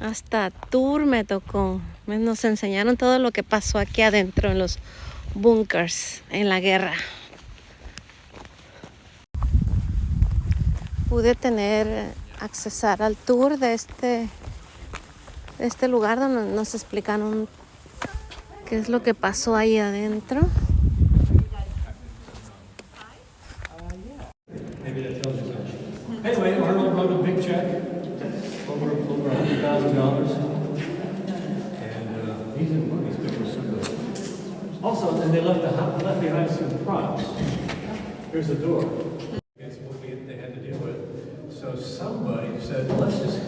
Hasta tour me tocó. Nos enseñaron todo lo que pasó aquí adentro en los bunkers en la guerra. Pude accesar al tour de este lugar donde nos explicaron qué es lo que pasó ahí adentro. Anyway, Arnold wrote a big check over $100,000, and he's in one of these pictures somewhere. Also, and they left behind some props. Here's a door. That's what they had to deal with. So somebody said, well, let's just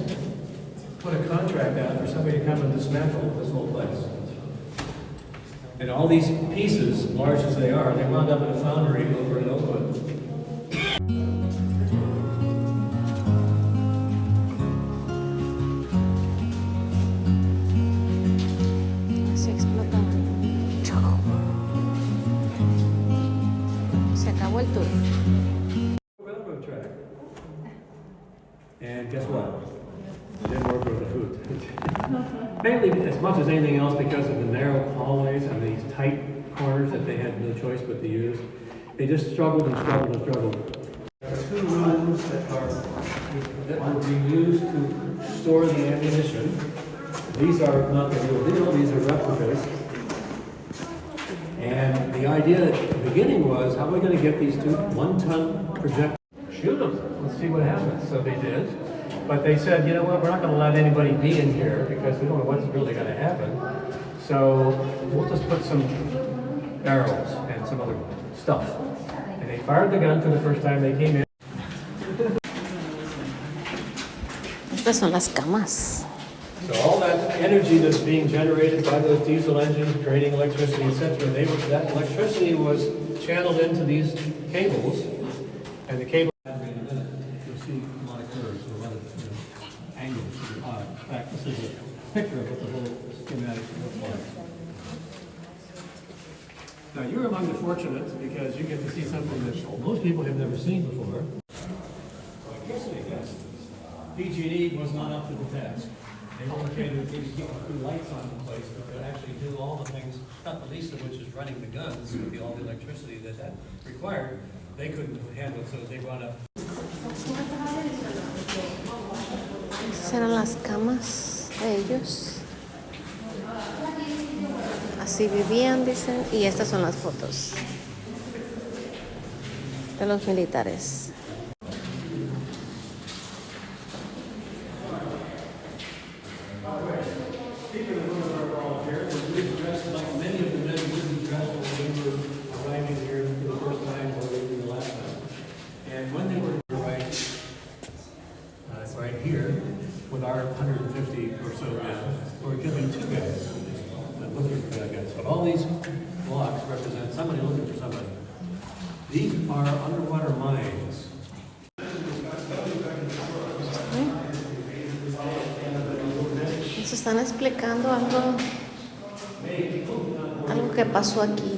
put a contract out for somebody to come and dismantle this whole place. And all these pieces, large as they are, they wound up in a foundry over in Oakwood. Se explotaron. Se acabó el tour. Railroad track. And guess what? It didn't work with the food. Mainly, as much as anything else, because of the narrow hallways and these tight corners that they had no choice but to use. They just struggled and struggled and struggled. There are 2 rooms that were being used to store the ammunition. These are not the real deal, these are replicas. And the idea at the beginning was, how are we going to get these 2 1-ton projectiles? Shoot them, let's see what happens. So they did. But they said, you know what, we're not going to let anybody be in here because we don't know what's really going to happen. So we'll just put some barrels and some other stuff. And they fired the gun for the first time they came in. Estas son las camas. So all that energy that's being generated by those diesel engines creating electricity, etc., that electricity was channeled into these cables, and the cable. You'll see a lot of curves, a lot of angles. In fact, this is a picture of what the whole schematic looks like. Now you're among the fortunates because you get to see something that most people have never seen before. Electricity, yes. PG&E was not up to the task. They only came to keep the lights on the place, but could actually do all the things, not the least of which is running the guns with all the electricity that required. They couldn't handle it, so they brought up. Esas eran las camas de ellos. Así vivían, dicen, y estas son las fotos de los militares. Speaking of one of our volunteers, we dressed like many of the men wouldn't dress when they were arriving here for the first time or maybe the last time. And when they were right here with our 150 or so men, or it could be 2 guys looking for that guy. So all these blocks represent somebody looking for somebody. These are underwater mines. Nos están explicando algo que pasó aquí.